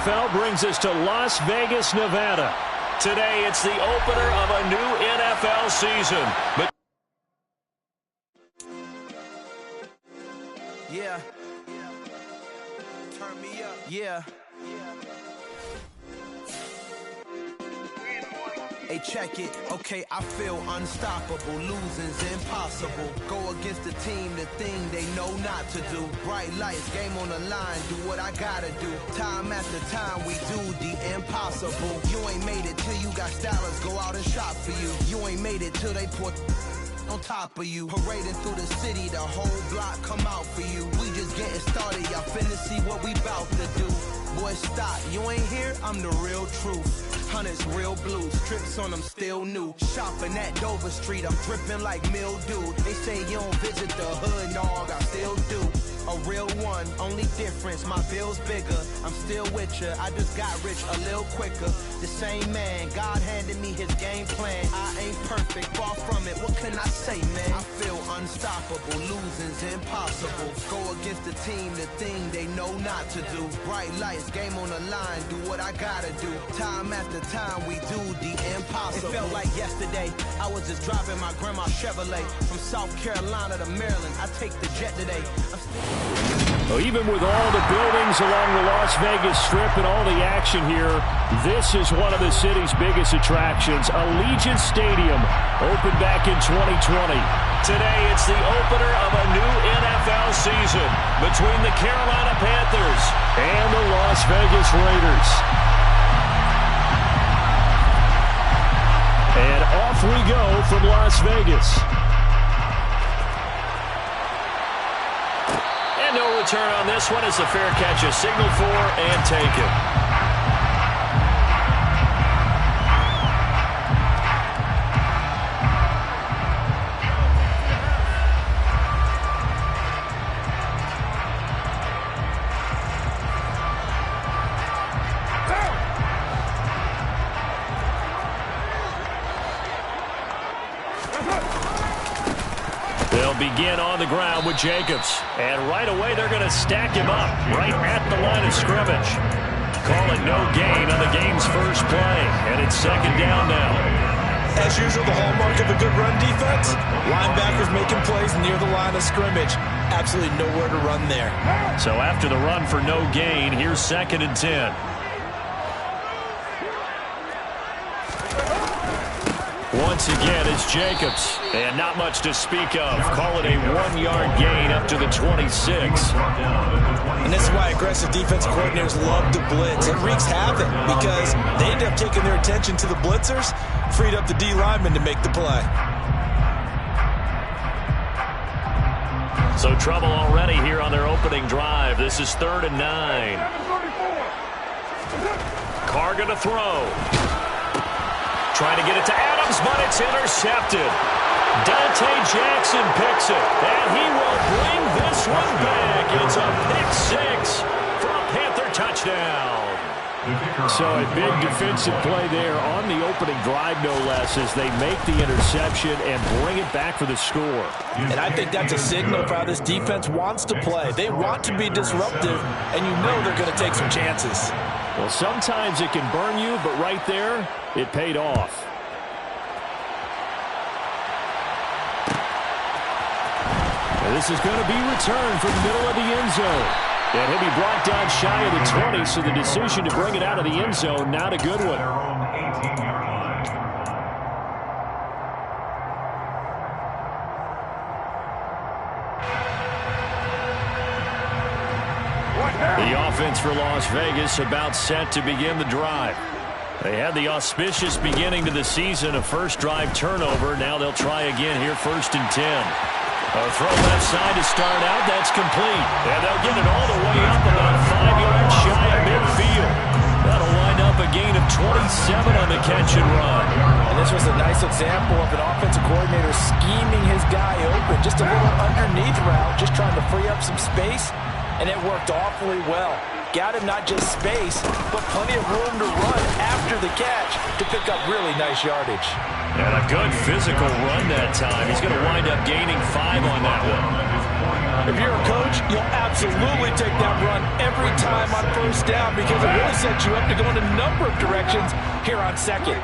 NFL brings us to Las Vegas, Nevada. Today, it's the opener of a new NFL season. Yeah. Turn me up. Yeah. Hey, check it. Okay, I feel unstoppable. Losing's impossible. Go against the team, the thing they know not to do. Bright lights, game on the line. Do what I gotta do. Time after time, we do the impossible. You ain't made it till you got stylers go out and shop for you. You ain't made it till they put on top of you. Parading through the city, the whole block come out for you. We just getting started, y'all finna see what we bout to do. Boy, stop, you ain't here, I'm the real truth. Hunters, real blues, trips on them still new. Shopping at Dover Street, I'm dripping like mildew. They say you don't visit the hood, dog, I still do. A real one, only difference, my bill's bigger. I'm still with ya, I just got rich a little quicker. The same man, God handed me his game plan. I ain't perfect, far from it, what can I say, man? I feel unstoppable, losing's impossible. Go against the team, the thing they know not to do. Bright lights, game on the line, do what I gotta do. Time after time, we do the impossible. It felt like yesterday, I was just driving my grandma's Chevrolet. From South Carolina to Maryland, I take the jet today. Well, even with all the buildings along the Las Vegas Strip and all the action here, this is one of the city's biggest attractions. Allegiant Stadium opened back in 2020. Today, it's the opener of a new NFL season between the Carolina Panthers and the Las Vegas Raiders. And off we go from Las Vegas. No return on this one as the fair catch is signaled for and taken. Begin on the ground with Jacobs. And right away, they're going to stack him up right at the line of scrimmage. Call it no gain on the game's first play. And it's second down now. As usual, the hallmark of a good run defense, linebackers making plays near the line of scrimmage. Absolutely nowhere to run there. So after the run for no gain, here's 2nd and 10. Once again, it's Jacobs. And not much to speak of. Call it a 1-yard gain up to the 26. And this is why aggressive defensive coordinators love to blitz. It wreaks havoc because they end up taking their attention to the blitzers, freed up the D lineman to make the play. So trouble already here on their opening drive. This is 3rd and 9. Carr going to throw. Trying to get it to Adams, but it's intercepted. Dante Jackson picks it, and he will bring this one back. It's a pick-6 for a Panther touchdown. So a big defensive play there on the opening drive, no less, as they make the interception and bring it back for the score. And I think that's a signal for how this defense wants to play. They want to be disruptive, and you know they're going to take some chances. Well, sometimes it can burn you, but right there, it paid off. And this is going to be returned from the middle of the end zone. And he'll be brought down shy of the 20, so the decision to bring it out of the end zone, not a good one. The offense for Las Vegas about set to begin the drive. They had the auspicious beginning to the season, a first drive turnover. Now they'll try again here, 1st and 10. A throw left side to start out. That's complete. And they'll get it all the way up about 5 yards shy of midfield. That'll wind up a gain of 27 on the catch and run. And this was a nice example of an offensive coordinator scheming his guy open. Just a little underneath route, just trying to free up some space. And it worked awfully well. Got him not just space, but plenty of room to run after the catch to pick up really nice yardage. And a good physical run that time. He's going to wind up gaining 5 on that one. If you're a coach, you'll absolutely take that run every time on first down because it really sets you up to go in a number of directions here on second.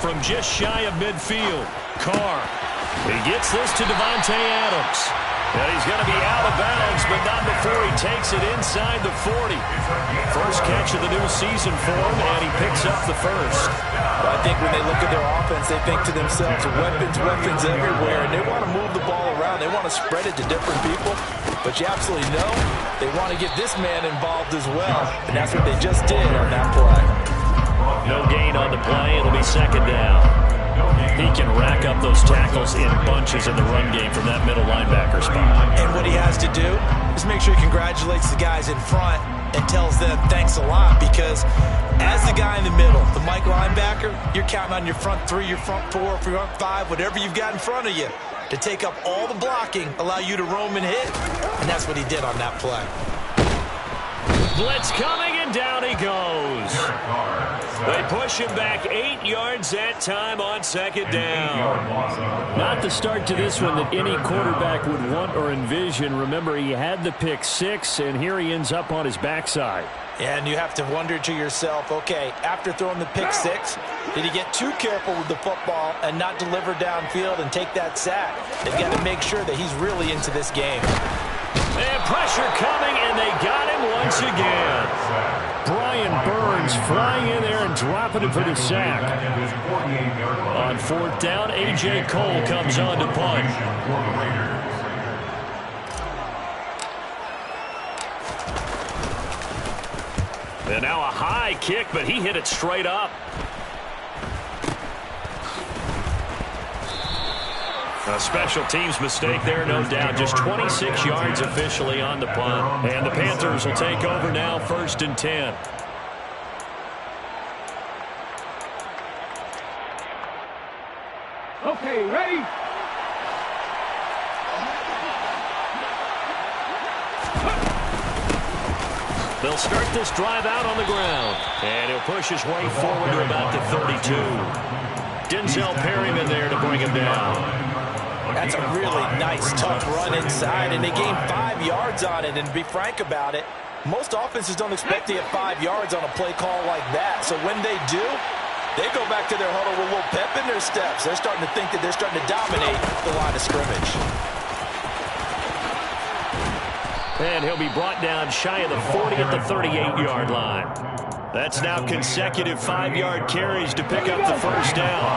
From just shy of midfield, Carr. He gets this to Davante Adams. And he's going to be out of bounds, but not before he takes it inside the 40. First catch of the new season for him, and he picks up the first. Well, I think when they look at their offense, they think to themselves, weapons, weapons everywhere, and they want to move the ball around. They want to spread it to different people, but you absolutely know they want to get this man involved as well, and that's what they just did on that play. No gain on the play. It'll be second down. He can rack up those tackles in bunches in the run game from that middle linebacker spot. And what he has to do is make sure he congratulates the guys in front and tells them thanks a lot, because as the guy in the middle, the Mike linebacker, you're counting on your front three, your front four, your front five, whatever you've got in front of you to take up all the blocking, allow you to roam and hit, and that's what he did on that play. Blitz coming, and down he goes. They push him back 8 yards that time on second down. Not the start to this one that any quarterback would want or envision. Remember, he had the pick six, and here he ends up on his backside. And you have to wonder to yourself, okay, after throwing the pick six, did he get too careful with the football and not deliver downfield and take that sack? They've got to make sure that he's really into this game. And pressure coming, and they got him once again. Brian Burns flying in there and dropping it for the sack. On fourth down, A.J. Cole comes on to punt. And now a high kick, but he hit it straight up. A special teams mistake there, no doubt. Just 26 yards officially on the punt. And the Panthers will take over now, 1st and 10. Okay, ready? They'll start this drive out on the ground. And he'll push his way forward to about the 32. Denzel Perryman there to bring him down. That's a really nice, tough run inside, and they gained 5 yards on it. And to be frank about it, most offenses don't expect to get 5 yards on a play call like that. So when they do, they go back to their huddle with a little pep in their steps. They're starting to think that they're starting to dominate the line of scrimmage. And he'll be brought down shy of the 40 at the 38-yard line. That's now consecutive 5-yard carries to pick up the first down.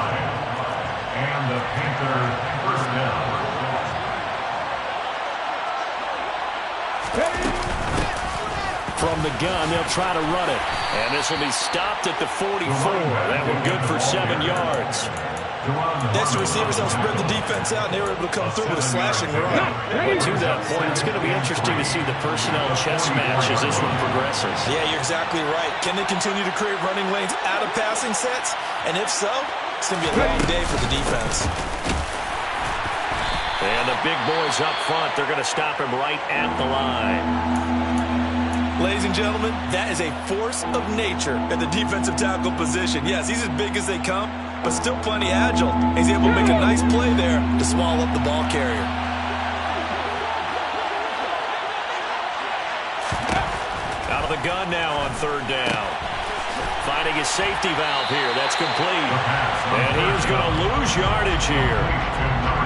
And the Panthers first down. From the gun, they'll try to run it. And this will be stopped at the 44. That one good for 7 yards. Next, the receivers help spread the defense out, and they were able to come through with a slashing run. But to that point, it's going to be interesting to see the personnel chess match as this one progresses. Yeah, you're exactly right. Can they continue to create running lanes out of passing sets? And if so, it's going to be a long day for the defense. And the big boys up front, they're going to stop him right at the line. Ladies and gentlemen, that is a force of nature at the defensive tackle position. Yes, he's as big as they come, but still plenty agile. He's able to make a nice play there to swallow up the ball carrier. Out of the gun now on 3rd down. Finding his safety valve here. That's complete. And he is going to lose yardage here.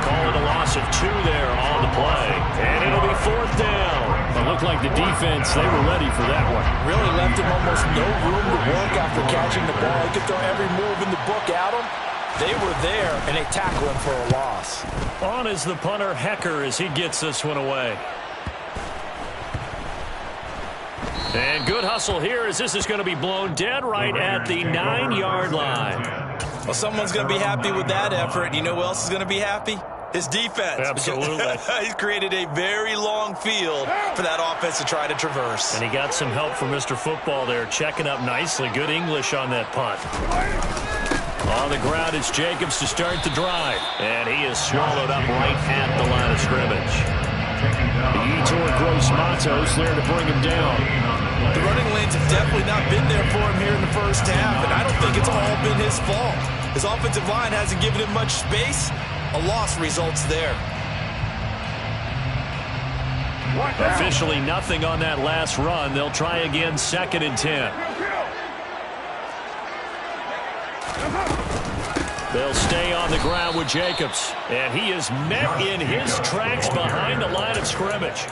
Call it a loss of 2 there on the play. And it'll be 4th down. It looked like the defense, they were ready for that one. Really left him almost no room to work after catching the ball. He could throw every move in the book at him. They were there, and they tackle him for a loss. On is the punter, Hecker, as he gets this one away. And good hustle here as this is going to be blown dead right at the 9-yard line. Well, someone's going to be happy with that effort. And you know who else is going to be happy? His defense. Absolutely. He's created a very long field for that offense to try to traverse. And he got some help from Mr. Football there, checking up nicely. Good English on that punt. On the ground, it's Jacobs to start the drive. And he is swallowed up right at the line of scrimmage. Yetur Gross-Matos there to bring him down. The running lanes have definitely not been there for him here in the first half, and I don't think it's all been his fault. His offensive line hasn't given him much space. A loss results there. Officially nothing on that last run. They'll try again, 2nd and 10. They'll stay on the ground with Jacobs. And he is met in his tracks behind the line of scrimmage.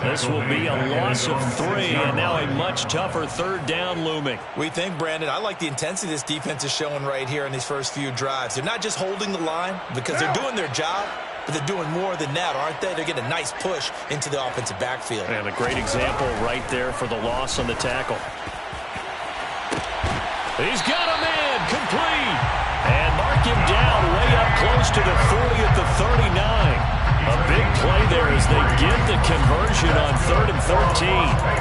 This will be a loss of 3, and now a much tougher 3rd down looming. We think, Brandon, I like the intensity this defense is showing right here in these first few drives. They're not just holding the line because they're doing their job, but they're doing more than that, aren't they? They're getting a nice push into the offensive backfield. And a great example right there for the loss on the tackle. He's got a man complete. And mark him down way up close to the 40 at the 39. A big play there as they get the conversion on 3rd and 13.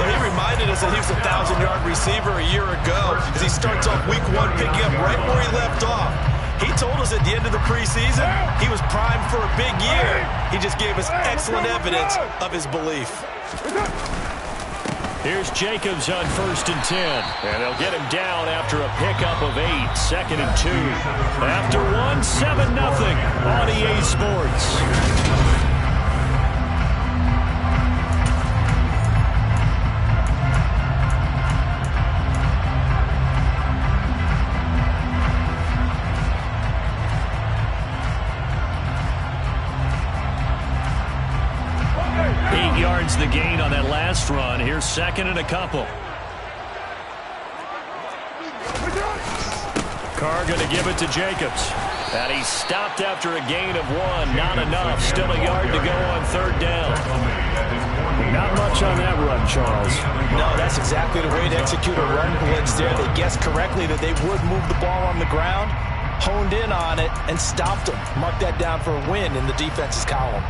Well, he reminded us that he was a 1,000-yard receiver a year ago as he starts off week 1 picking up right where he left off. He told us at the end of the preseason he was primed for a big year. He just gave us excellent evidence of his belief. Here's Jacobs on 1st and 10. And they'll get him down after a pickup of 8, 2nd and 2. After 1, 7-0 on EA Sports. The gain on that last run. Here's 2nd and a couple. Carr going to give it to Jacobs. And he stopped after a gain of 1. Not enough. Still a yard to go on 3rd down. Not much on that run, Charles. No, that's exactly the way to execute a run blitz there. They guessed correctly that they would move the ball on the ground, honed in on it, and stopped them. Mark that down for a win in the defense's column.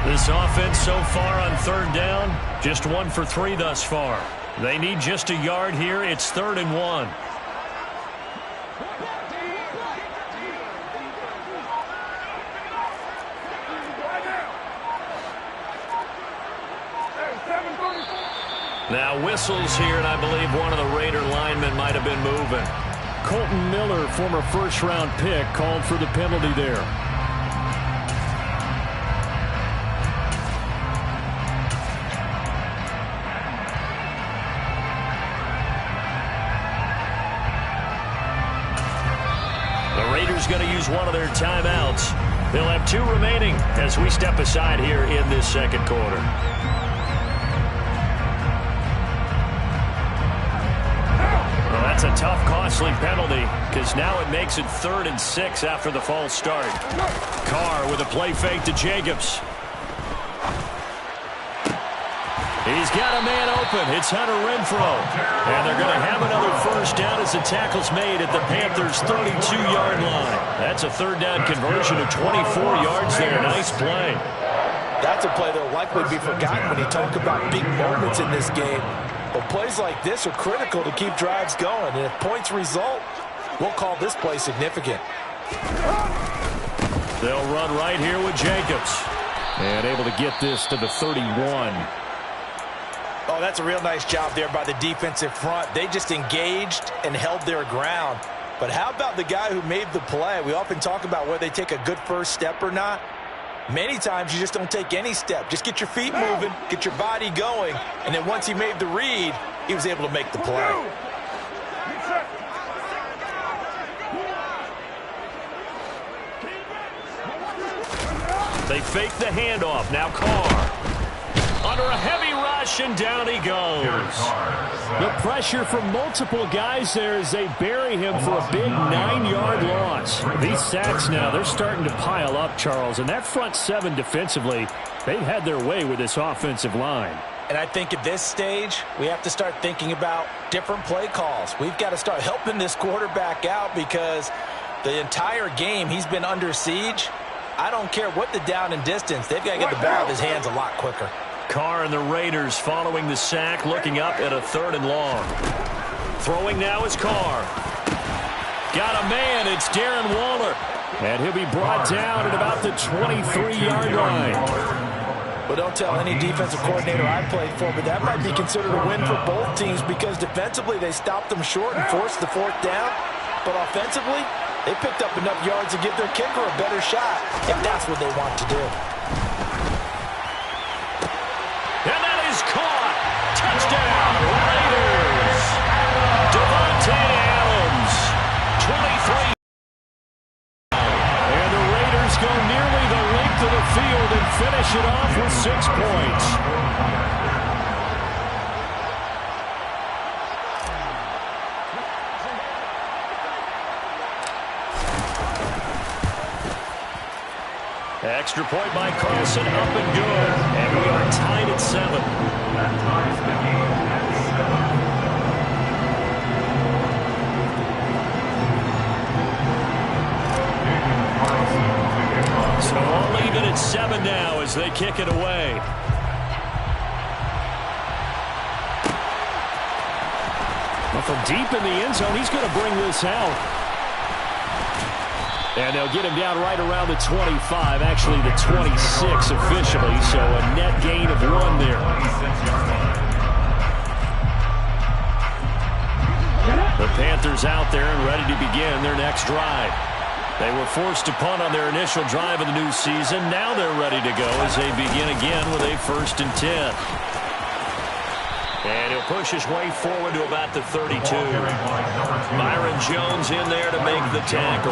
This offense so far on 3rd down, just 1 for 3 thus far. They need just a yard here. It's 3rd and 1. Now whistles here, and I believe one of the Raider linemen might have been moving. Colton Miller, former 1st-round pick, called for the penalty there. Going to use one of their timeouts. They'll have 2 remaining as we step aside here in this 2nd quarter. Well, that's a tough, costly penalty because now it makes it 3rd and 6 after the false start. Carr with a play fake to Jacobs. He's got a man open. It's Hunter Renfrow. And they're going to have another 1st down as the tackle's made at the Panthers' 32-yard line. That's a 3rd down conversion of 24 yards there. Nice play. That's a play that will likely be forgotten when you talk about big moments in this game. But plays like this are critical to keep drives going. And if points result, we'll call this play significant. They'll run right here with Jacobs. And able to get this to the 31. Oh, that's a real nice job there by the defensive front. They just engaged and held their ground. But how about the guy who made the play? We often talk about whether they take a good first step or not. Many times you just don't take any step. Just get your feet moving, get your body going, and then once he made the read, he was able to make the play. They fake the handoff. Now Carr. Under a heavy rush, and down he goes. The pressure from multiple guys there as they bury him for a big 9-yard loss. These sacks now, they're starting to pile up, Charles. And that front 7 defensively, they've had their way with this offensive line. And I think at this stage, we have to start thinking about different play calls. We've got to start helping this quarterback out because the entire game he's been under siege. I don't care what the down and distance. They've got to get the ball out of his hands a lot quicker. Carr and the Raiders following the sack, looking up at a 3rd and long. Throwing now is Carr. Got a man. It's Darren Waller. And he'll be brought down at about the 23-yard line. Well, don't tell any defensive coordinator I played for, but that might be considered a win for both teams because defensively they stopped them short and forced the 4th down. But offensively, They picked up enough yards to give their kicker a better shot, if that's what they want to do. And that is caught. Touchdown, Raiders. Devontae Adams, 23. And the Raiders go nearly the length of the field and finish it off with 6 points. Extra point by Carlson, up and good. And we are tied at 7. That ties the game at 7. So all even at 7 now as they kick it away. Well, from deep in the end zone, he's going to bring this out. And they'll get him down right around the 25, actually the 26 officially, so a net gain of 1 there. The Panthers out there and ready to begin their next drive. They were forced to punt on their initial drive of the new season. Now they're ready to go as they begin again with a 1st and 10. And he'll push his way forward to about the 32. Byron Jones in there to make the tackle.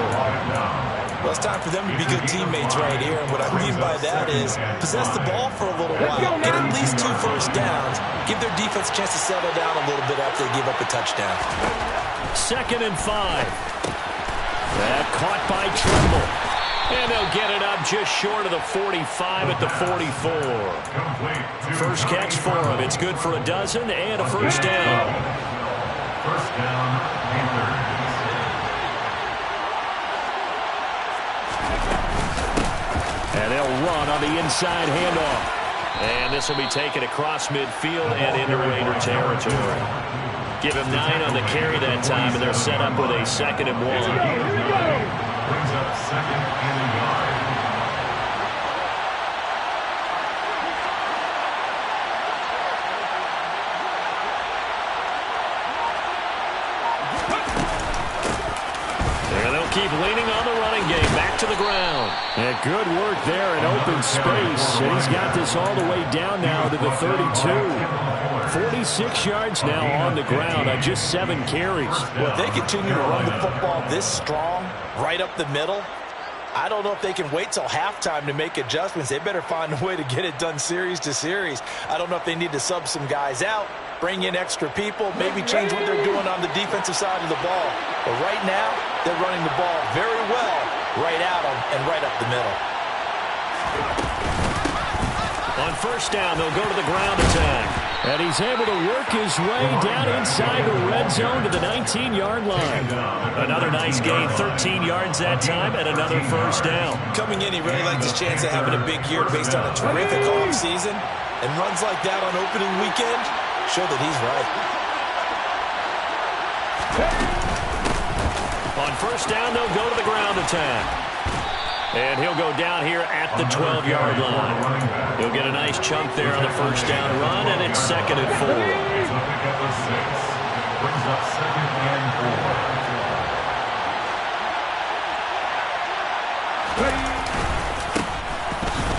Well, it's time for them to be good teammates right here. And what I mean by that is possess the ball for a little while, get at least 2 first downs, give their defense a chance to settle down a little bit after they give up a touchdown. 2nd and 5. That caught by Trimble. And they'll get it up just short of the 45 at the 44. First catch for him. It's good for a dozen and a first down. First down, Panthers. And they'll run on the inside handoff. And this will be taken across midfield and into Raider territory. Give him 9 on the carry that time, and they're set up with a 2nd and 1. Brings up 2nd and a yard. There they'll keep leaning on the running game. Back to the ground. And good work there in open space. And he's got this all the way down now to the 32. 46 yards now on the ground on just 7 carries. Well, if they continue to run the football this strong, right up the middle, I don't know if they can wait till halftime to make adjustments. They better find a way to get it done series to series. I don't know if they need to sub some guys out, bring in extra people, maybe change what they're doing on the defensive side of the ball. But right now, they're running the ball very well right at them and right up the middle. On first down, they'll go to the ground attack. And he's able to work his way down inside the red zone to the 19-yard line. Another nice gain, 13 yards that time, and another first down. Coming in, he really liked his chance of having a big year based on a terrific offseason. And runs like that on opening weekend show that he's right. On first down, they'll go to the ground attack. And he'll go down here at the 12-yard line. He'll get a nice chunk there on the first down run, and it's 2nd and 4. Brings up 2nd and 4.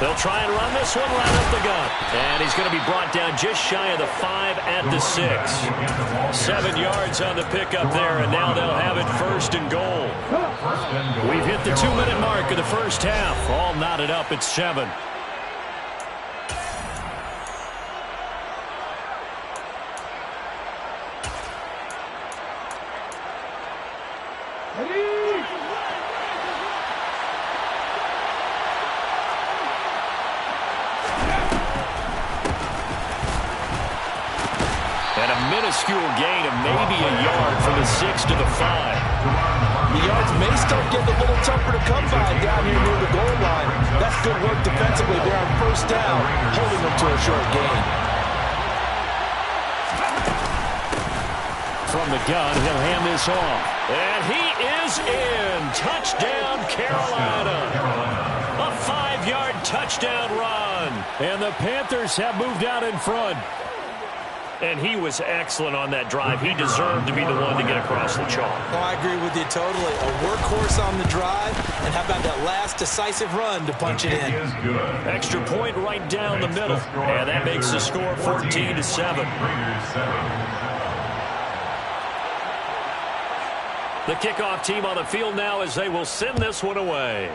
They'll try and run this one right up the gut. And he's going to be brought down just shy of the 5 at the 6. 7 yards on the pickup there, and now they'll have it 1st and goal. We've hit the 2-minute mark of the first half. All knotted up at 7. Minuscule gain of maybe a yard from the 6 to the 5. The yards may start getting a little tougher to come by down here near the goal line. That's good work defensively there on first down, holding them to a short gain. From the gun, he'll hand this off. And he is in. Touchdown, Carolina. A 5-yard touchdown run. And the Panthers have moved out in front. And he was excellent on that drive. He deserved to be the one to get across the chalk. Oh, I agree with you totally. A workhorse on the drive, and how about that last decisive run to punch it in? Extra point right down the middle. And that makes the score 14-7. The kickoff team on the field now as they will send this one away.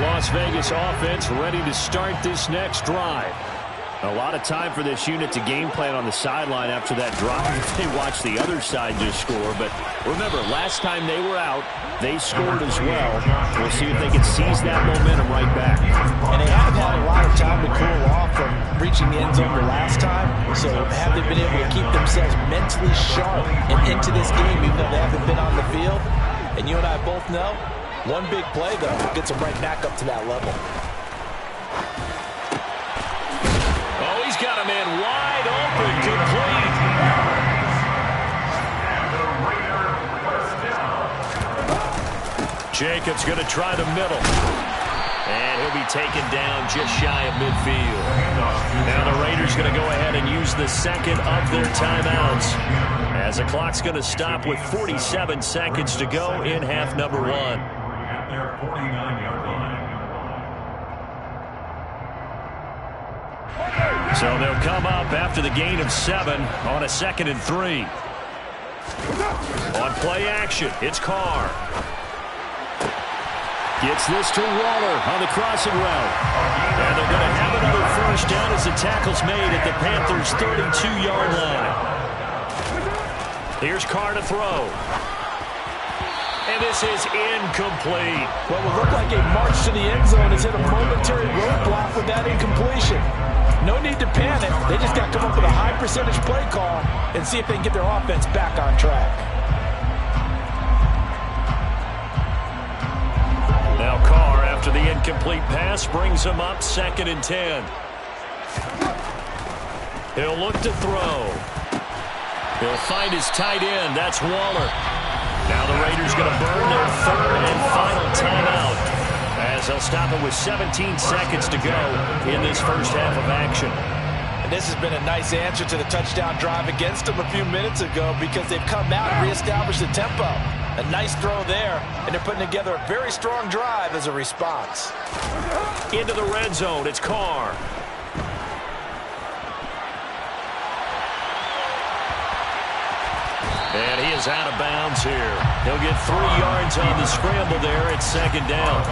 Las Vegas offense ready to start this next drive. A lot of time for this unit to game plan on the sideline after that drive. They watch the other side just score. But remember, last time they were out, they scored as well. We'll see if they can seize that momentum right back. And they haven't had a lot of time to cool off from reaching the end zone the last time. So have they been able to keep themselves mentally sharp and into this game even though they haven't been on the field? And you and I both know, one big play, though, gets them right back up to that level. Oh, he's got a man wide open, complete. Jacobs going to try the middle. And he'll be taken down just shy of midfield. Now the Raiders going to go ahead and use the second of their timeouts, as the clock's going to stop with 47 seconds to go in half number one. Their 49-yard line. So they'll come up after the gain of 7 on a 2nd and 3. On play action, it's Carr. Gets this to Waller on the crossing route. And they're going to have another first down as the tackle's made at the Panthers' 32-yard line. Here's Carr to throw. And this is incomplete. What will look like a march to the end zone has hit a momentary roadblock with that incompletion. No need to panic. They just got to come up with a high percentage play call and see if they can get their offense back on track. Now Carr, after the incomplete pass, brings him up 2nd and 10. He'll look to throw. He'll find his tight end. That's Waller. Now the Raiders going to burn their 3rd and final timeout, as they'll stop it with 17 seconds to go in this first half of action. And this has been a nice answer to the touchdown drive against them a few minutes ago, because they've come out and reestablished the tempo. A nice throw there, and they're putting together a very strong drive as a response. Into the red zone, it's Carr. And he is out of bounds here. He'll get 3 yards on the scramble there at 2nd down.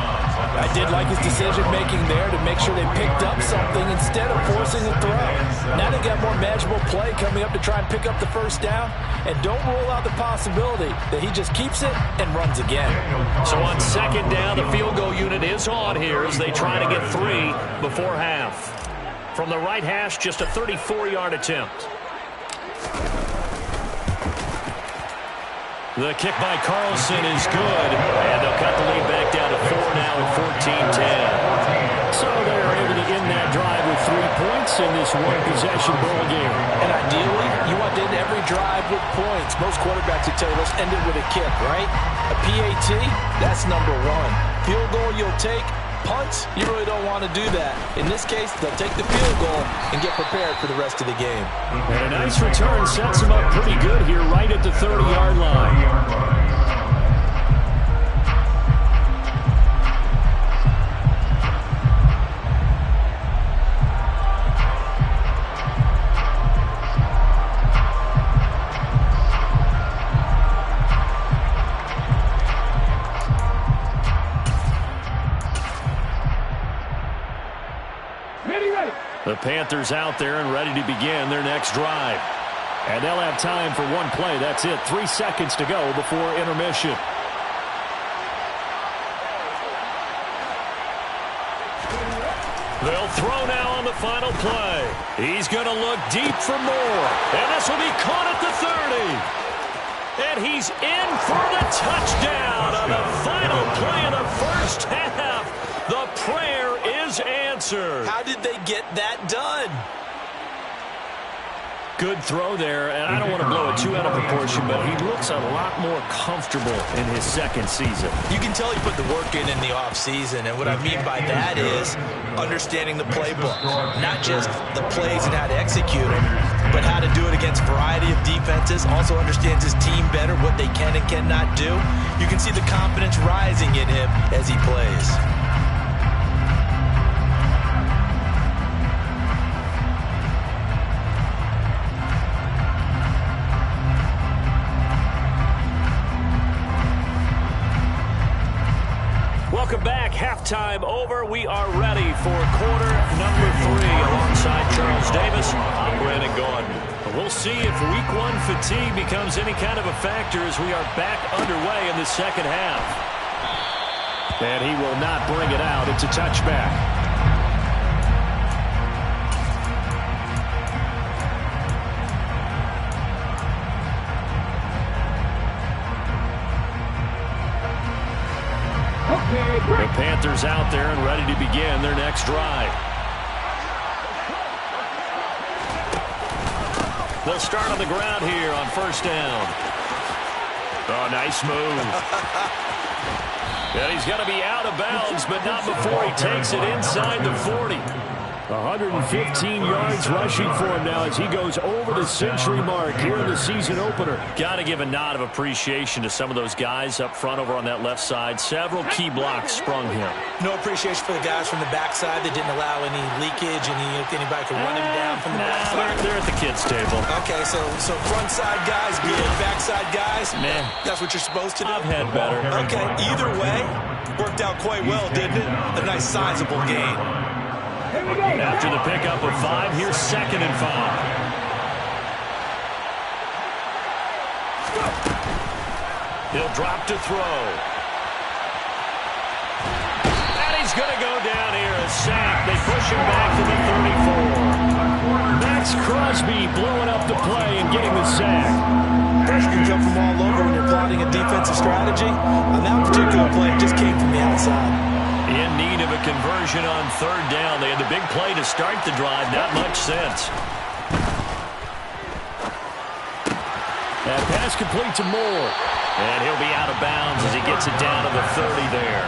I did like his decision-making there to make sure they picked up something instead of forcing a throw. Now they got more manageable play coming up to try and pick up the first down. And don't rule out the possibility that he just keeps it and runs again. So on 2nd down, the field goal unit is on here as they try to get 3 before half. From the right hash, just a 34-yard attempt. The kick by Carlson is good, and they'll cut the lead back down to 4 now at 14-10. So they're able to end that drive with 3 points in this one-possession ball game. And ideally, you want to end every drive with points. Most quarterbacks would tell you, let's end it with a kick, right? A PAT, that's number 1. Field goal you'll take. Punts, you really don't want to do that. In this case, they'll take the field goal and get prepared for the rest of the game. And a nice return sets them up pretty good here right at the 30-yard line. The Panthers out there and ready to begin their next drive. And they'll have time for one play. That's it. 3 seconds to go before intermission. They'll throw now on the final play. He's going to look deep for more. And this will be caught at the 30. And he's in for the touchdown on the final play of the first half. The prayer is answered. unanswered. How did they get that done? Good throw there, and I don't want to blow it too out of proportion, but he looks a lot more comfortable in his second season. You can tell he put the work in the offseason, and what I mean by that is understanding the playbook. Not just the plays and how to execute them, but how to do it against a variety of defenses. Also understands his team better, what they can and cannot do. You can see the confidence rising in him as he plays. Welcome back. Halftime over. We are ready for quarter number 3. Alongside Charles Davis, I'm Brandon Gaudin. We'll see if week 1 fatigue becomes any kind of a factor as we are back underway in the second half. And he will not bring it out. It's a touchback. The Panthers out there and ready to begin their next drive. They'll start on the ground here on first down. Oh, nice move. And he's going to be out of bounds, but not before he takes it inside the 40. 115 yards rushing for him now as he goes over the century mark here in the season opener. Got to give a nod of appreciation to some of those guys up front over on that left side. Several key blocks sprung him. No appreciation for the guys from the backside that didn't allow any leakage, anybody could run him down from the backside. They're at the kids' table. Okay, so front side guys good, backside guys, man, that's what you're supposed to do? I've had better. Okay, either way, worked out quite well, didn't it? A nice sizable gain. After the pickup of 5, here's 2nd and 5. He'll drop to throw. And he's going to go down here, a sack. They push him back to the 34. Max Crosby blowing up the play and getting the sack. Pressure can come from all over when you're plotting a defensive strategy. On that particular play, it just came from the outside. In need of a conversion on 3rd down. They had the big play to start the drive. Not much sense. That pass complete to Moore. And he'll be out of bounds as he gets it down to the 30 there.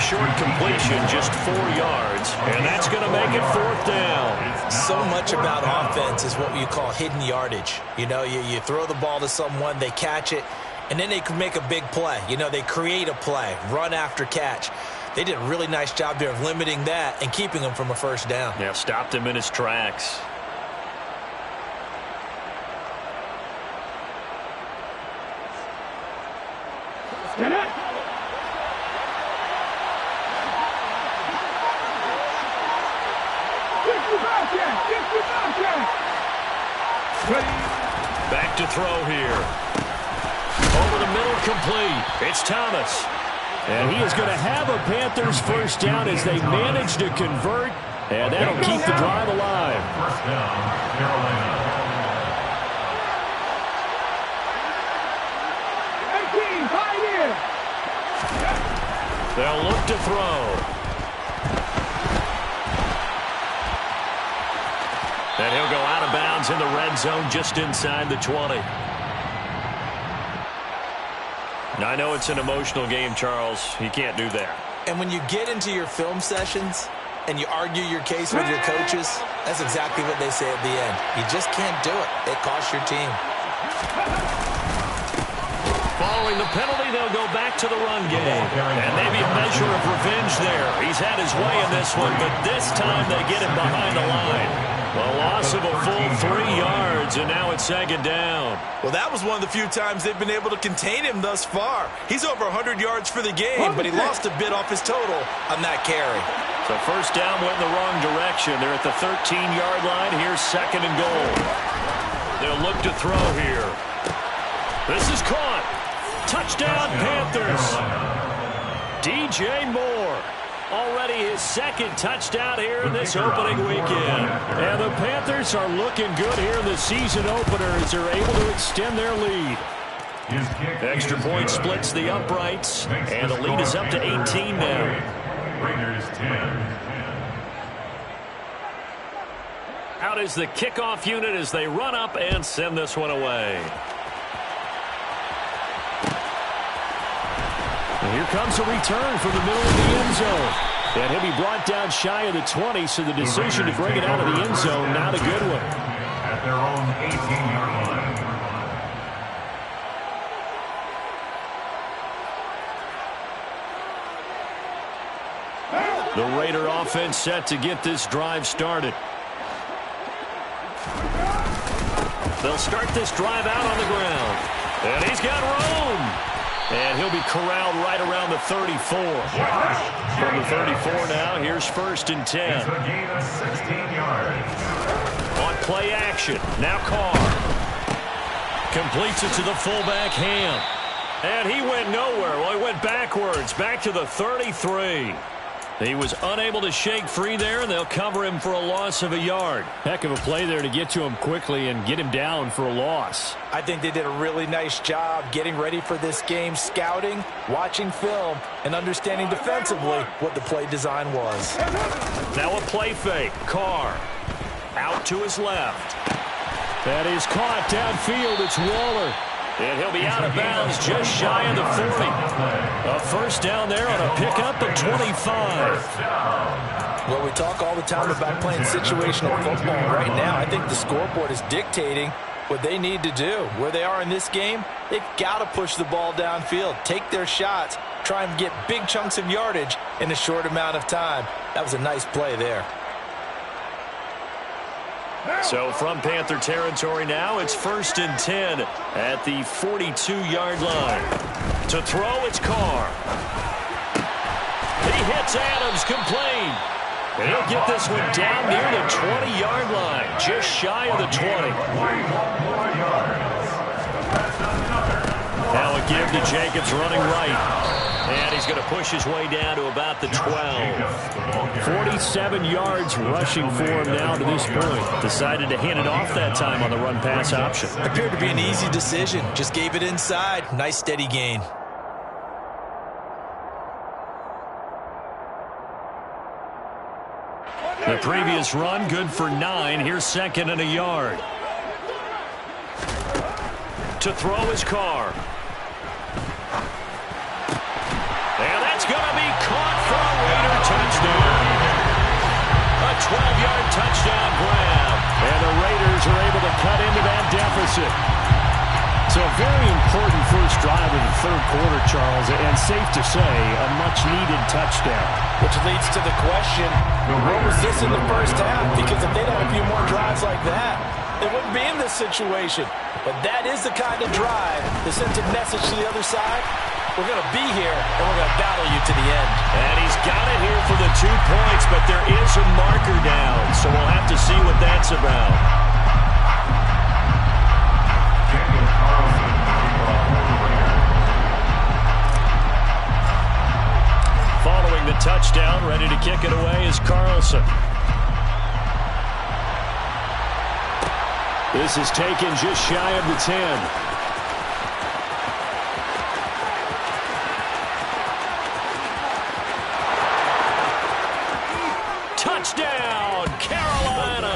Short completion, just 4 yards. And that's going to make it 4th down. So much about offense is what you call hidden yardage. You know, you throw the ball to someone, they catch it, and then they can make a big play. You know, they create a play, run after catch. They did a really nice job there of limiting that and keeping him from a 1st down. Yeah, stopped him in his tracks. Back to throw here. Over the middle, complete. It's Thomas. And he is going to have a Panthers 1st down as they manage to convert. And that'll keep the drive alive. 1st down, Carolina. 18, Pioneer. They'll look to throw. And he'll go out of bounds in the red zone just inside the 20. I know it's an emotional game, Charles. You can't do that. And when you get into your film sessions and you argue your case with your coaches, that's exactly what they say at the end. You just can't do it. It costs your team. Following the penalty, they'll go back to the run game. And maybe a measure of revenge there. He's had his way in this one, but this time they get him behind the line. A loss of a full 3 yards, and now it's 2nd down. Well, that was one of the few times they've been able to contain him thus far. He's over 100 yards for the game, but he lost a bit off his total on that carry. So 1st down went in the wrong direction. They're at the 13-yard line. Here's 2nd and goal. They'll look to throw here. This is caught. Touchdown, Panthers. DJ Moore. Already his 2nd touchdown here in this opening weekend. And the Panthers are looking good here in the season opener as they're able to extend their lead. Extra point splits the uprights, and the lead is up to 18 now. Raiders 10. Out is the kickoff unit as they run up and send this one away. And here comes a return from the middle of the end zone. And he'll be brought down shy of the 20, so the decision to bring it out of the end zone, not a good one. At their own 18-yard line. The Raider offense set to get this drive started. They'll start this drive out on the ground. And he's got room. And he'll be corralled right around the 34. From the 34 now, here's 1st and 10. It's a gain of 16 yards. On play action, now Carr. Completes it to the fullback, Ham. And he went nowhere. Well, he went backwards, back to the 33. He was unable to shake free there, and they'll cover him for a loss of a yard. Heck of a play there to get to him quickly and get him down for a loss. I think they did a really nice job getting ready for this game, scouting, watching film, and understanding defensively what the play design was. Now a play fake. Carr out to his left. That is caught downfield. It's Waller. And he'll be out of bounds just shy of the 40. A first down there on a pickup of 25. Well, we talk all the time about playing situational football. Right now, I think the scoreboard is dictating what they need to do. Where they are in this game, they've got to push the ball downfield, take their shots, try and get big chunks of yardage in a short amount of time. That was a nice play there. So from Panther territory now, it's 1st and 10 at the 42-yard line. To throw, it's Carr. He hits Adams, complete. And he'll get this one down near the 20-yard line, just shy of the 20. Now a give to Jacobs running right. And he's going to push his way down to about the 12. 47 yards rushing for him now to this point. Decided to hand it off that time on the run-pass option. Appeared to be an easy decision. Just gave it inside. Nice steady gain. The previous run, good for 9. Here's 2nd and a yard. To throw his Carr. And that's going to be caught for a Raider touchdown. A 12-yard touchdown grab. And the Raiders are able to cut into that deficit. So a very important first drive of the third quarter, Charles, and safe to say, a much-needed touchdown. Which leads to the question, what was this in the first half? Because if they'd had a few more drives like that, they wouldn't be in this situation. But that is the kind of drive that sends a message to the other side. We're going to be here, and we're going to battle you to the end. And he's got it here for the 2 points, but there is a marker down, so we'll have to see what that's about. Following the touchdown, ready to kick it away is Carlson. This is taken just shy of the 10. Touchdown, Carolina!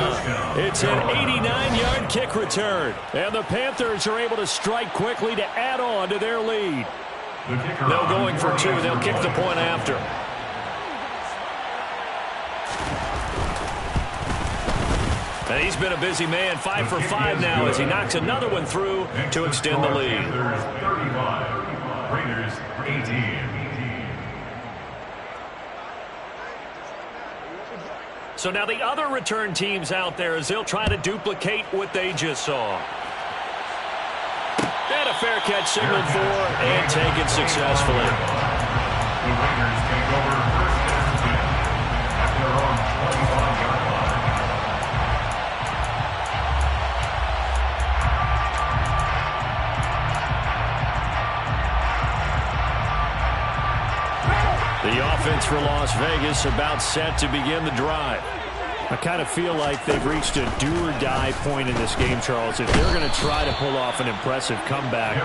It's an 89-yard kick return. And the Panthers are able to strike quickly to add on to their lead. No going for 2. They'll kick the point after. And he's been a busy man, 5 for 5 now as he knocks another one through to extend the lead. Raiders 18. So now the other return teams out there as they'll try to duplicate what they just saw. And a fair catch signaled for and taken successfully. The Raiders take over 1st and 10 at their own 25-yard line. The offense for Las Vegas about set to begin the drive. I kind of feel like they've reached a do-or-die point in this game, Charles. If they're going to try to pull off an impressive comeback,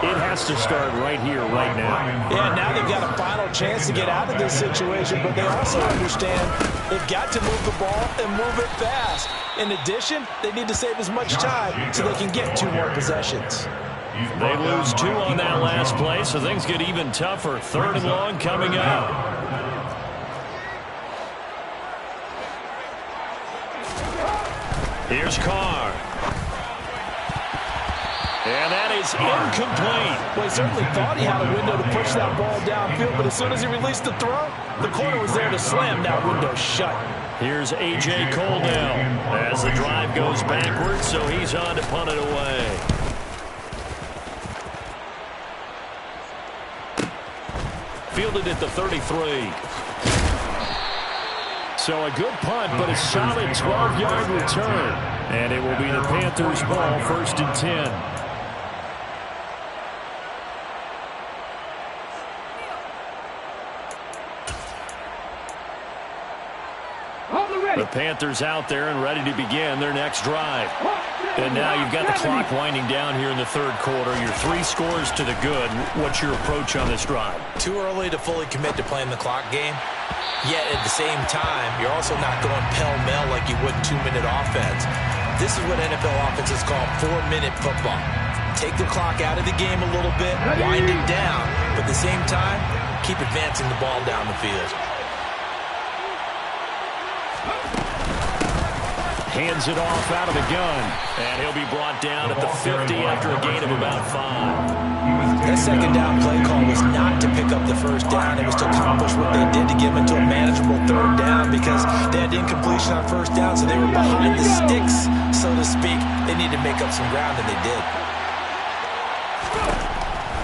it has to start right here, right now. Yeah, now they've got a final chance to get out of this situation, but they also understand they've got to move the ball and move it fast. In addition, they need to save as much time so they can get 2 more possessions. They lose 2 on that last play, so things get even tougher. 3rd and long coming up. Here's Carr. And that is incomplete. Well, he certainly thought he had a window to push that ball downfield, but as soon as he released the throw, the corner was there to slam that window shut. Here's A.J. Cole now as the drive goes backwards, so he's on to punt it away. Fielded at the 33. So a good punt, but a solid 12-yard return. And it will be the Panthers' ball, 1st and 10. The Panthers out there and ready to begin their next drive. And now you've got the clock winding down here in the 3rd quarter. Your 3 scores to the good. What's your approach on this drive? Too early to fully commit to playing the clock game. Yet at the same time, you're also not going pell-mell like you would in 2-minute offense. This is what NFL offenses call 4-minute football. Take the clock out of the game a little bit, wind it down, but at the same time, keep advancing the ball down the field. Hands it off out of the gun. And he'll be brought down at the 50 after a gain of about 5. That 2nd down play call was not to pick up the 1st down. It was to accomplish what they did to get them into a manageable 3rd down because they had incompletion on 1st down, so they were behind the sticks, so to speak. They needed to make up some ground, and they did.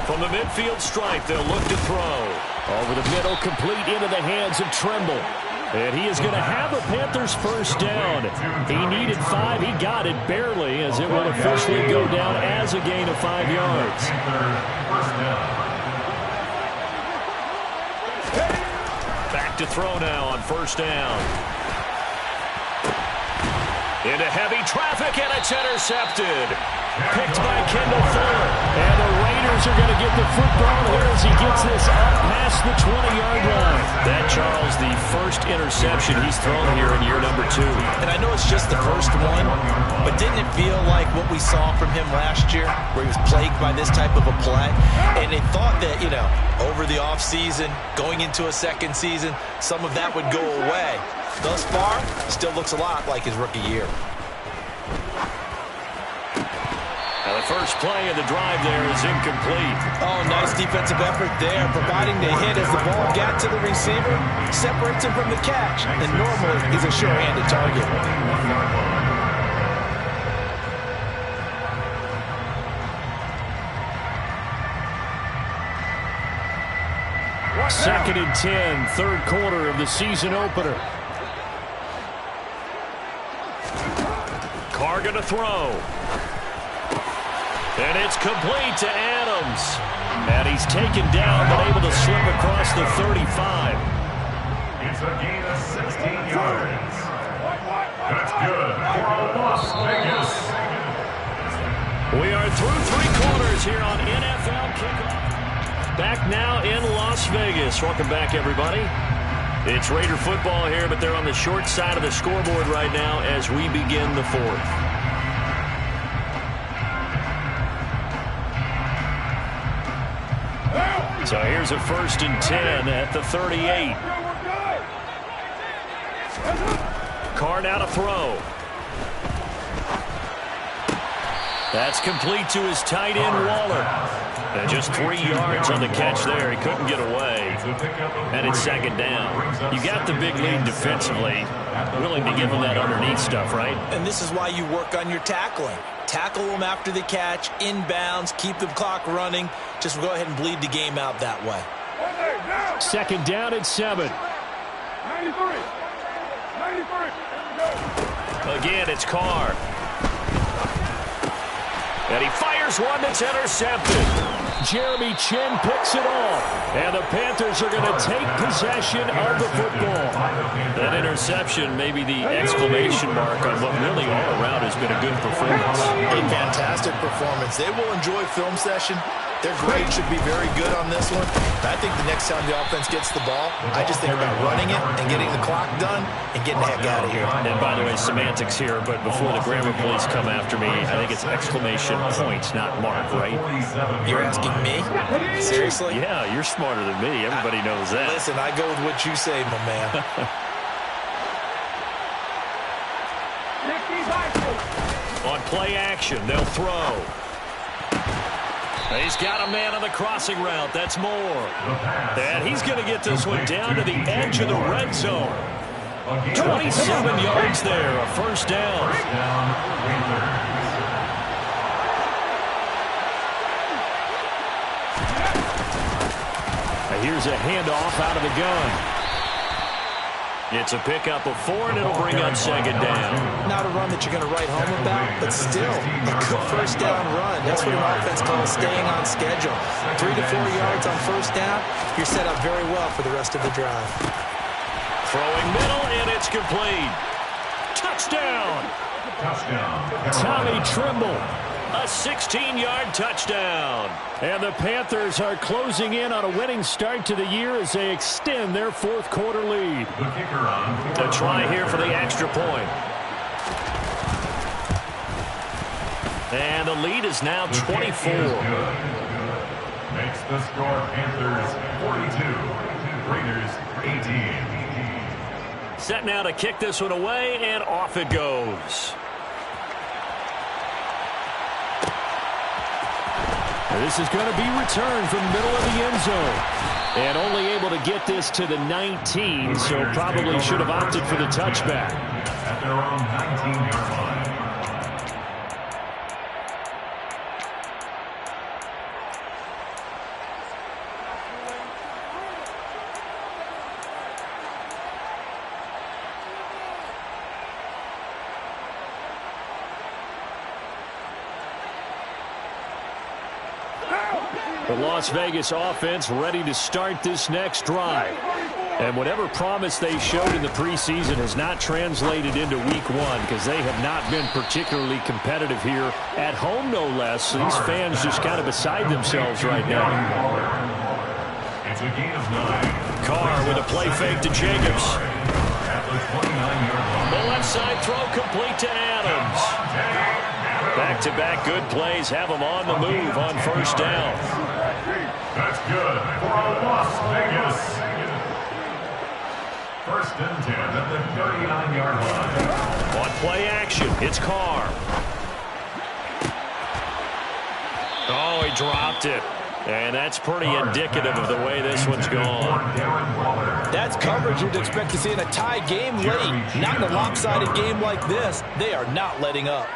From the midfield stripe, they'll look to throw. Over the middle, complete into the hands of Trimble. And he is going to have the Panthers' 1st down. He needed 5. He got it barely as it will officially go down as a gain of 5 yards. Back to throw now on 1st down. Into heavy traffic, and it's intercepted. Picked by Kendall Fuller. And the Raiders are going to get the football here as he gets this up past the 20-yard line. That, Charles, the 1st interception he's thrown here in year number 2. And I know it's just the 1st one, but didn't it feel like what we saw from him last year, where he was plagued by this type of a play? And they thought that, you know, over the offseason, going into a 2nd season, some of that would go away. Thus far, still looks a lot like his rookie year. Now the first play of the drive there is incomplete. Oh, nice defensive effort there, providing the hit as the ball got to the receiver, separates him from the catch, and normally he's a sure-handed target. 2nd and 10, 3rd quarter of the season opener. Carr going to throw. And it's complete to Adams. And he's taken down, but able to slip across the 35. It's a gain of 16 yards. That's good for Las Vegas. We are through 3 quarters here on NFL Kickoff. Back now in Las Vegas. Welcome back, everybody. It's Raider football here, but they're on the short side of the scoreboard right now as we begin the 4th. So here's a 1st and 10 at the 38. Carr now to throw. That's complete to his tight end, Waller. And just 3 yards on the catch there. He couldn't get away. And it's 2nd down. You got the big lead defensively. Willing to give him that underneath stuff, right? And this is why you work on your tackling. Tackle them after the catch, inbounds, keep the clock running. Just go ahead and bleed the game out that way. 2nd down and 7. 93. Again, it's Carr. And he fires one that's intercepted. Jeremy Chin picks it off. And the Panthers are going to take possession of the football. That interception, maybe the exclamation mark on what really all around has been a good performance. A fantastic performance. They will enjoy film session. Their grade should be very good on this one. I think the next time the offense gets the ball, I just think about running it and getting the clock done and getting the heck out of here. And by the way, semantics here, but before the grammar police come after me, I think it's exclamation points, not mark, right? You're asking me? Seriously? Yeah, you're smarter than me. Everybody knows that. Listen, I go with what you say, my man. On play action, they'll throw. He's got a man on the crossing route. That's Moore. And he's going to get this one down to the edge of the red zone. 27 yards there, a first down. Here's a handoff out of the gun. It's a pickup of 4, and it'll bring up second down. Not a run that you're going to write home about, but still a good first down run. That's what an offense calls staying on schedule. 3 to 4 yards on first down, you're set up very well for the rest of the drive. Throwing middle, and it's complete. Touchdown! Tommy Tremble. A 16-yard touchdown. And the Panthers are closing in on a winning start to the year as they extend their fourth quarter lead. A try here for the extra point. And the lead is now 24. Makes the score Panthers 42, Raiders 18. Set now to kick this one away, and off it goes. This is going to be returned from the middle of the end zone. And only able to get this to the 19, so probably should have opted for the touchback. At their own 19-yard line. The Las Vegas offense ready to start this next drive. And whatever promise they showed in the preseason has not translated into week one because they have not been particularly competitive here at home, no less. So these fans just kind of beside themselves right now. It's a gain of 9. Carr with a play fake to Jacobs. At the 29-yard line. The left side throw complete to Adams. Back-to-back good plays have them on the move on first down. That's good for a Las Vegas. First and 10 at the 39-yard line. On play action, it's Carr. Oh, he dropped it. And that's pretty indicative of the way this one's gone. That's coverage you'd expect to see in a tie game late. Not in a lopsided game like this. They are not letting up.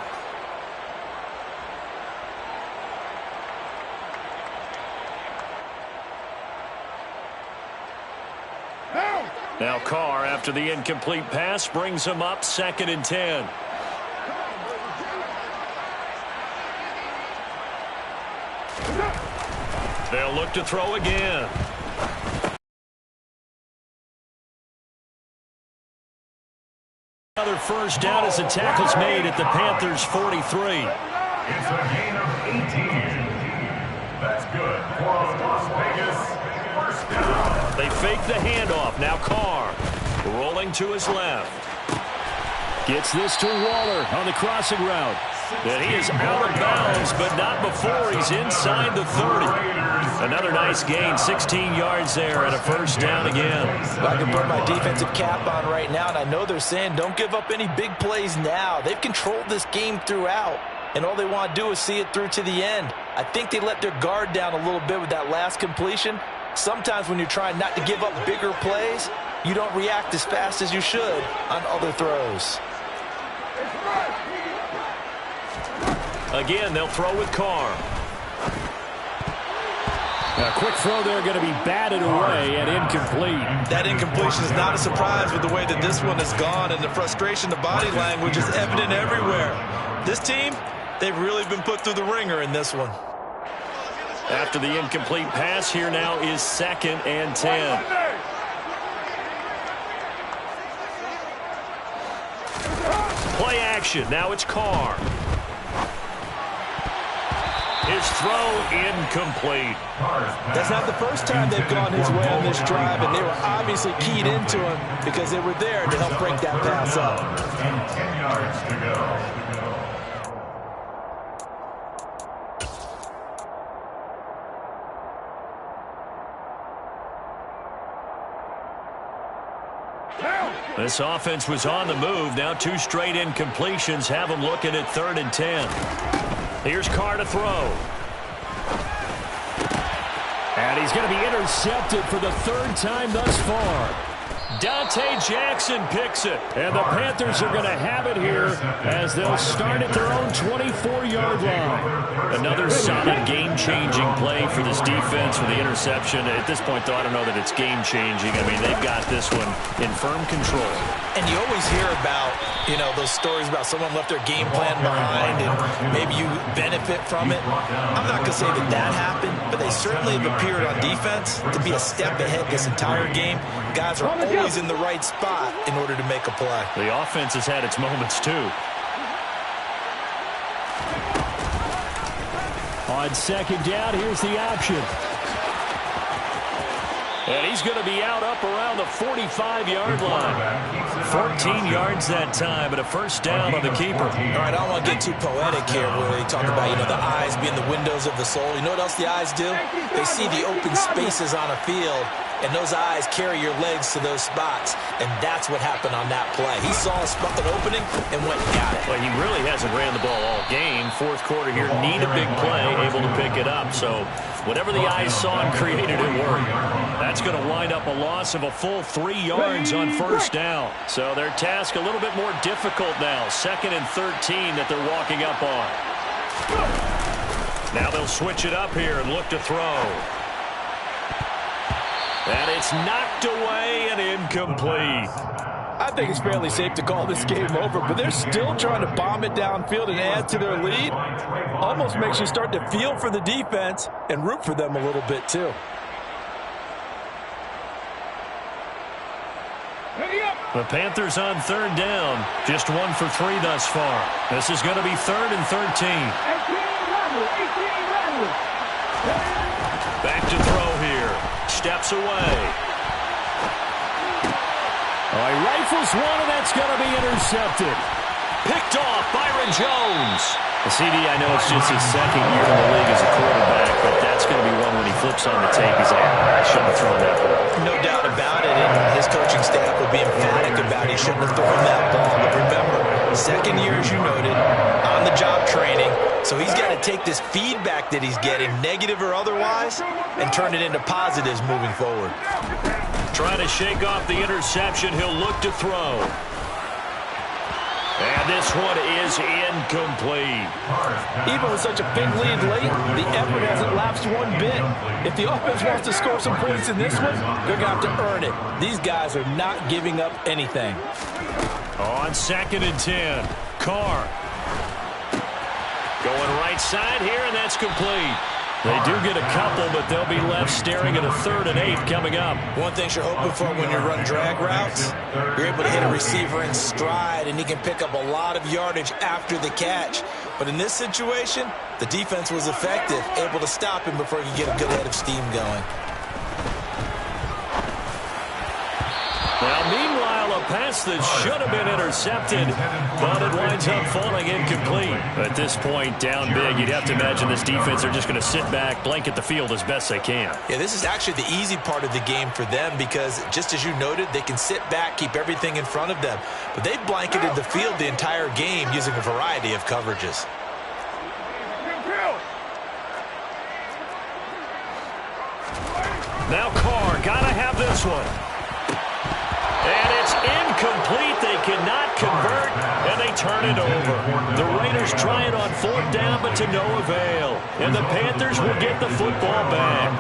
Now Carr, after the incomplete pass, brings him up 2nd and 10. They'll look to throw again. Another first down as the tackle's made at the Panthers' 43. It's a gain of 18. That's good for a Las Vegas first down. They fake the handoff. Now Carr rolling to his left. Gets this to Waller on the crossing route. And he is out of bounds, but not before he's inside the 30. Another nice gain, 16 yards there, and a first down again. I can put my defensive cap on right now, and I know they're saying don't give up any big plays now. They've controlled this game throughout, and all they want to do is see it through to the end. I think they let their guard down a little bit with that last completion. Sometimes when you're trying not to give up bigger plays, you don't react as fast as you should on other throws. Again, they'll throw with Carr. A quick throw there going to be batted away and incomplete. That incompletion is not a surprise with the way that this one has gone, and the frustration, the body language is evident everywhere. This team, they've really been put through the ringer in this one. After the incomplete pass, here now is 2nd and 10. Play action. Now it's Carr. His throw incomplete. That's not the first time they've gone his way on this drive, and they were obviously keyed into him because they were there to help break that pass up. And 10 yards to go. This offense was on the move. Now 2 straight incompletions have them looking at 3rd and 10. Here's Carr to throw. And he's going to be intercepted for the 3rd time thus far. Dante Jackson picks it. And the Panthers are going to have it here as they'll start at their own 24-yard line. Another solid game-changing play for this defense with the interception. At this point, though, I don't know that it's game-changing. I mean, they've got this one in firm control. And you always hear about, those stories about someone left their game plan behind and maybe you benefit from it. I'm not going to say that happened, but they certainly have appeared on defense to be a step ahead this entire game. Guys are always in the right spot in order to make a play. The offense has had its moments, too. On 2nd down, here's the option. And he's going to be out up around the 45-yard line. 14 yards that time, but a first down on the keeper. All right, I don't want to get too poetic here where they talk about, the eyes being the windows of the soul. You know what else the eyes do? They see the open spaces on a field, and those eyes carry your legs to those spots, and that's what happened on that play. He saw an opening and went and got it. Well, he really hasn't ran the ball all game. 4th quarter here, need a big play, able to pick it up. So whatever the eyes saw and created, it worked. That's going to wind up a loss of a full 3 yards on first down. So their task a little bit more difficult now. 2nd and 13 that they're walking up on. Now they'll switch it up here and look to throw. And it's knocked away and incomplete. I think it's fairly safe to call this game over, but they're still trying to bomb it downfield and add to their lead. Almost makes you start to feel for the defense and root for them a little bit, too. The Panthers on 3rd down. Just 1 for 3 thus far. This is going to be 3rd and 13. Back to throw here. Steps away. He rifles one, and that's going to be intercepted. Picked off Byron Jones. The CD, I know it's just his 2nd year in the league as a quarterback, but that's going to be one when he flips on the tape. He's like, I shouldn't have thrown that ball. No doubt about it, and his coaching staff will be emphatic about he shouldn't have thrown that ball. But remember, 2nd year, as you noted, on-the-job training, so he's got to take this feedback that he's getting, negative or otherwise, and turn it into positives moving forward. Trying to shake off the interception. He'll look to throw. And this one is incomplete. Even with such a big lead late, the effort hasn't lapsed one bit. If the offense wants to score some points in this one, they're going to have to earn it. These guys are not giving up anything. On 2nd and 10, Carr. Going right side here, and that's complete. They do get a couple, but they'll be left staring at a 3rd and 8 coming up. One thing you're hoping for when you run drag routes, you're able to hit a receiver in stride, and he can pick up a lot of yardage after the catch. But in this situation, the defense was effective, able to stop him before he could get a good head of steam going. Now, meanwhile, a pass that should have been intercepted, but it winds up falling incomplete. At this point, down big, you'd have to imagine this defense are just going to sit back, blanket the field as best they can. Yeah, this is actually the easy part of the game for them because, just as you noted, they can sit back, keep everything in front of them. But they've blanketed the field the entire game using a variety of coverages. Now Carr, gotta have this one. And it's incomplete. They cannot convert, and they turn it over. The Raiders try it on 4th down, but to no avail. And the Panthers will get the football back.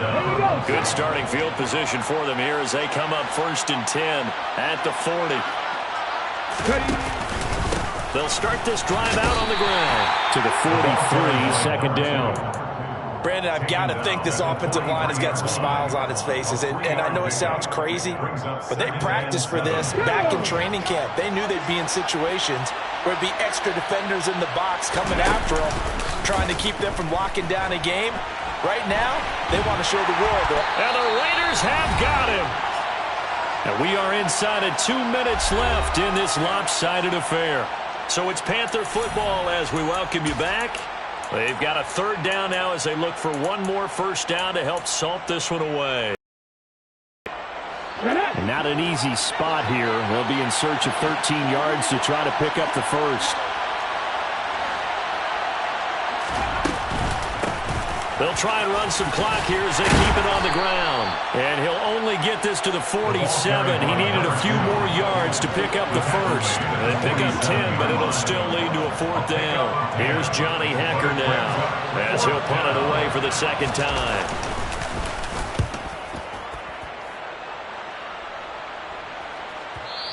Good starting field position for them here as they come up 1st and 10 at the 40. They'll start this drive out on the ground. To the 43, 2nd down. Brandon, I've got to think this offensive line has got some smiles on its faces. And I know it sounds crazy, but they practiced for this back in training camp. They knew they'd be in situations where it'd be extra defenders in the box coming after them, trying to keep them from locking down a game. Right now, they want to show the world that. And the Raiders have got him. And we are inside of 2 minutes left in this lopsided affair. So it's Panther football as we welcome you back. They've got a third down now as they look for one more first down to help salt this one away. And not an easy spot here. They'll be in search of 13 yards to try to pick up the first. They'll try and run some clock here as they keep it on the ground. And he'll only get this to the 47. He needed a few more yards to pick up the first. They pick up 10, but it'll still lead to a fourth down. Here's Johnny Hecker now as he'll punt it away for the second time.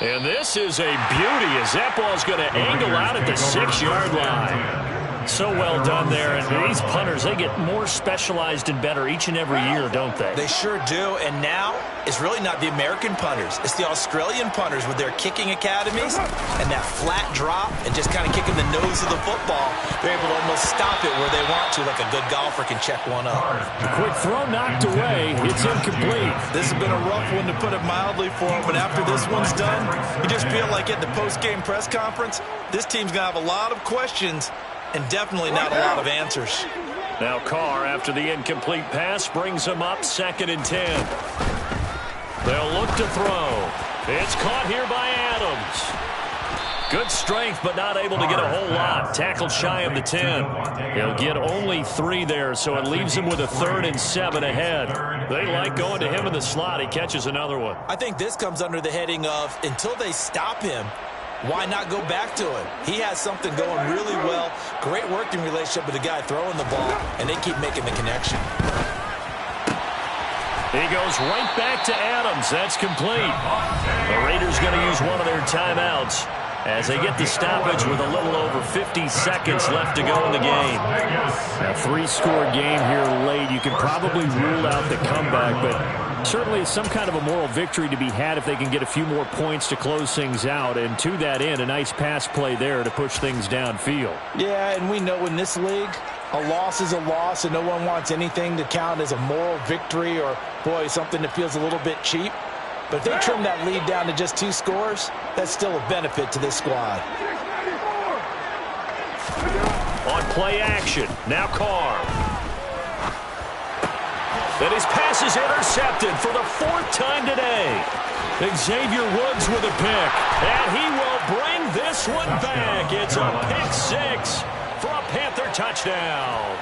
And this is a beauty as that ball's going to angle out at the 6-yard line. So well done there. And these punters, they get more specialized and better each and every year, don't they? They sure do. And now it's really not the American punters. It's the Australian punters with their kicking academies and that flat drop and just kind of kicking the nose of the football. They're able to almost stop it where they want to, like a good golfer can check one up. The quick throw knocked away. It's incomplete. This has been a rough one to put it mildly for them, but after this one's done, you just feel like at the post-game press conference, this team's going to have a lot of questions and definitely not a lot of answers. Now Carr, after the incomplete pass, brings him up 2nd and 10. They'll look to throw. It's caught here by Adams. Good strength, but not able to get a whole lot. Tackled shy of the 10. He'll get only 3 there, so it leaves him with a 3rd and 7 ahead. They like going to him in the slot. He catches another one. I think this comes under the heading of until they stop him, why not go back to him? He has something going really well. Great working relationship with the guy throwing the ball, and they keep making the connection. He goes right back to Adams. That's complete. The Raiders going to use one of their timeouts as they get the stoppage with a little over 50 seconds left to go in the game. A 3-score game here late. You can probably rule out the comeback, but certainly some kind of a moral victory to be had if they can get a few more points to close things out. And to that end, a nice pass play there to push things downfield. Yeah, and we know in this league, a loss is a loss, and no one wants anything to count as a moral victory or, boy, something that feels a little bit cheap. But if they trim that lead down to just 2 scores, that's still a benefit to this squad. On play action, now Carr. And his pass is intercepted for the 4th time today. Xavier Woods with a pick. And he will bring this one back. It's a pick 6 for a Panther touchdown.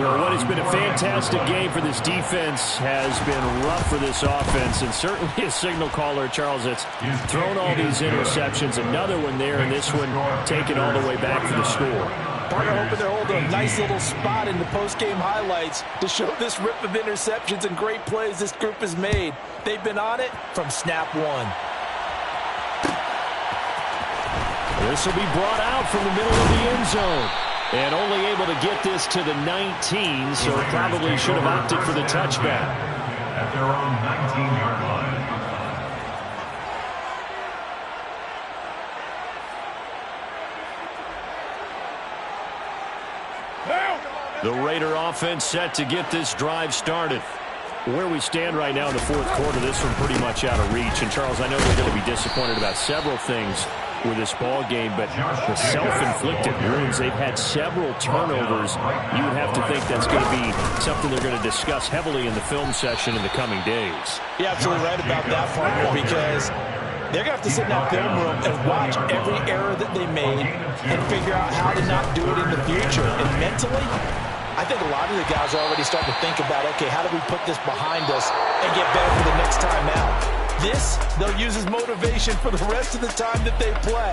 Well, what has been a fantastic game for this defense has been rough for this offense, and certainly a signal caller, Charles, that's thrown all these interceptions. Another one there, and this one taken all the way back for the score. Partner hoping they're holding a nice little spot in the post-game highlights to show this rip of interceptions and great plays this group has made. They've been on it from snap 1. This will be brought out from the middle of the end zone. And only able to get this to the 19, so probably should have opted for the touchback. At their own 19-yard line. The Raider offense set to get this drive started. Where we stand right now in the 4th quarter, this one pretty much out of reach. And, Charles, I know they're going to be disappointed about several things with this ball game, but the self-inflicted wounds, they've had several turnovers. You would have to think that's going to be something they're going to discuss heavily in the film session in the coming days. You're absolutely right about that, partner, because they're going to have to sit in that film room and watch every error that they made and figure out how to not do it in the future. And mentally, I think a lot of the guys are already starting to think about, okay, how do we put this behind us and get better for the next time out? This, they'll use as motivation for the rest of the time that they play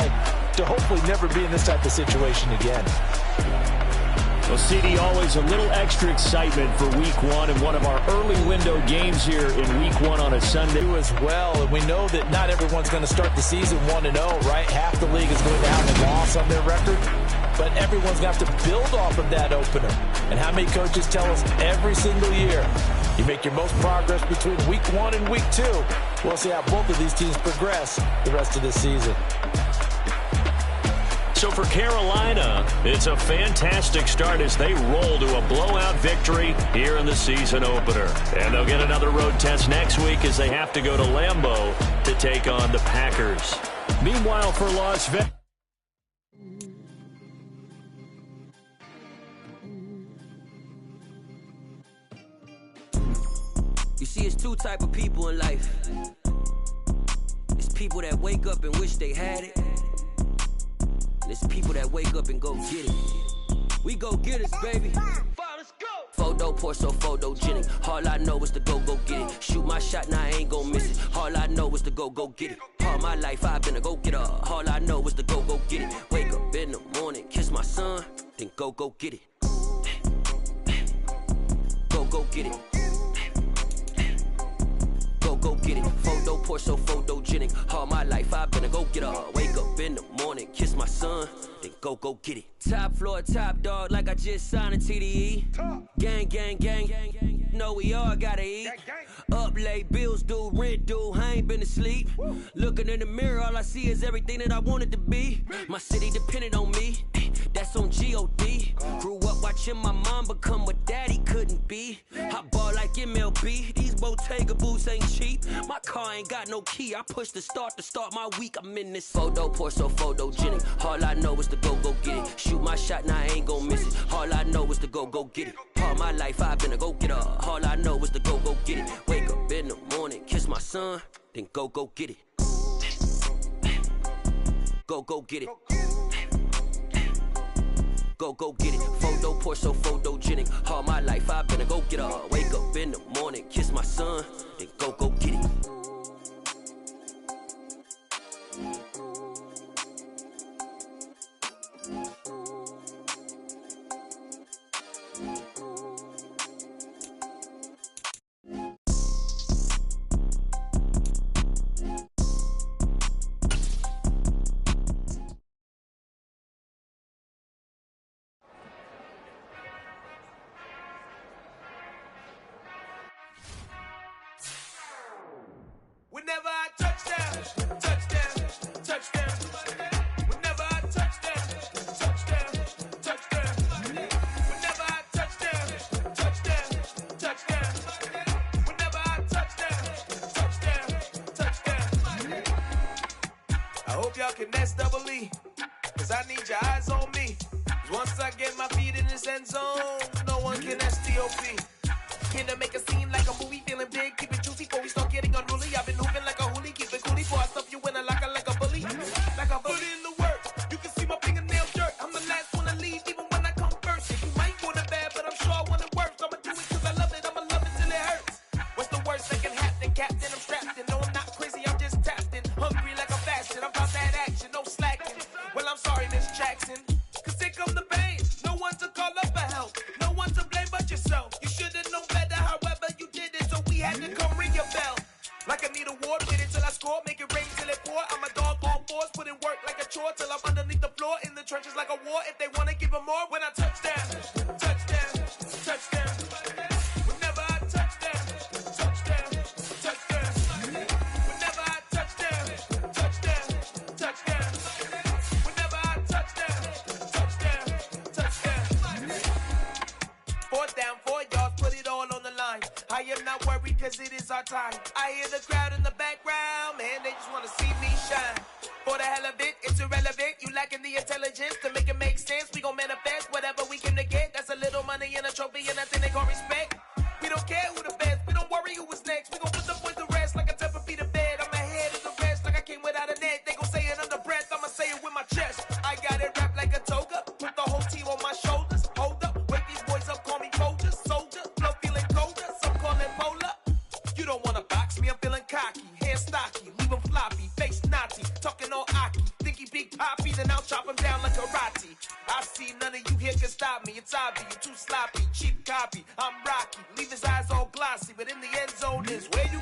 to hopefully never be in this type of situation again. Well, CD, always a little extra excitement for Week 1 and one of our early window games here in Week 1 on a Sunday. As well, and we know that not everyone's going to start the season 1-0, right? Half the league is going to have a loss on their record, but everyone's going to have to build off of that opener. And how many coaches tell us every single year, you make your most progress between Week 1 and Week 2. We'll see how both of these teams progress the rest of the season. So for Carolina, it's a fantastic start as they roll to a blowout victory here in the season opener. And they'll get another road test next week as they have to go to Lambeau to take on the Packers. Meanwhile, for Las Vegas. You see, it's two type of people in life. It's people that wake up and wish they had it. There's people that wake up and go get it. We go get it, baby. Let's go. Photo Porso, photogenic. All I know is to go get it. Shoot my shot, now I ain't gon' miss it. All I know is to go get it. All my life I've been a go-getter. All I know is to go get it. Wake up in the morning, kiss my son, then go get it. Go get it. Go get it. Photo Porso, photogenic. All my life I've been a go-getter. Wake up in the morning, kiss my son, then go get it. Top floor, top dog, like I just signed a TDE. Gang. Know we all gotta eat. Up late, bills due, rent due, I ain't been asleep. Looking in the mirror, all I see is everything that I wanted to be. My city depended on me, that's on G.O.D. Grew up watching my mom become what daddy couldn't be. I ball like MLB, these Bottega boots ain't cheap. My car ain't got no key, I push the start to start my week. I'm in this photo Porso, photogenic. All I know is to go get it. Shoot my shot, now I ain't gon' miss it. All I know is to go get it. All my life I've been a go-getter. All I know is to go get it. Wake up in the morning, kiss my son, then go get it. Go get it. Go get it. Photo Porso, photogenic. All my life I've been a go-getter. Wake up in the morning, kiss my son, then go get it. Whenever I touchdown. Whenever I touchdown. Whenever I touchdown. Whenever I touchdown. I hope y'all can nest double E, cause I need your eyes on me. Cause once I get my feet in this end zone, no one can STOP. Can to make a scene like a movie, feeling big, keep it juicy before we start getting unruly. I've been hooping like a hoolie, keep it coolie before I stuff you in a locker like a bully. Like a bully in the work, you can see my fingernail dirt. I'm the last one to leave, even when I come first. You might want it bad, but I'm sure I want it worse. I'ma do it cause I love it, I'ma love it till it hurts. What's the worst that can happen, Captain? I'm strapped in, no I'm not crazy, I'm just tapped in. Hungry like I'm fasting, I'm about that action, no slacking. Well I'm sorry Miss Jackson, cause here come the pain. No one to call up for help, no one to blame but yourself. You should've known better, however you did it, so we had to come ring your bell. Like I need a ward, with it till I score, make it rain till it pour. I'm a dog on force, put in work like a chore till I'm underneath the floor, in the trenches like a war. If they wanna give them more, when I touchdown. Whenever I touchdown. Whenever I touchdown. Whenever I touchdown. Fourth down, 4 yards, put it all on the line. I am not worried cause it is our time. I hear the crowd in the background, man, they just wanna see me shine. For the hell of it, it's irrelevant. You lacking the intelligence to make it make sense. We gon' manifest whatever we came to get. That's a little money and a trophy and nothing they call respect. We don't care who the best, we don't worry who was next. We gon' put the boys to rest like a temper feet of bed. I'm ahead of the rest like I came without a net. They gon' say it under breath, I'ma say it with my chest. I got it wrapped like a toga, put the whole team on my shoulders. Hold up, wake these boys up, call me soldier, flow feeling colder, some call it polar. You don't wanna box me, I'm feeling cocky, hair stocky, leave him floppy, face naughty, talking all aki, think he big poppy, then I'll chop him down like karate. I see none of you here can stop me, it's obvious. Bobby, you're too sloppy, cheap copy. I'm Rocky, leave his eyes all glossy, but in the end zone is where you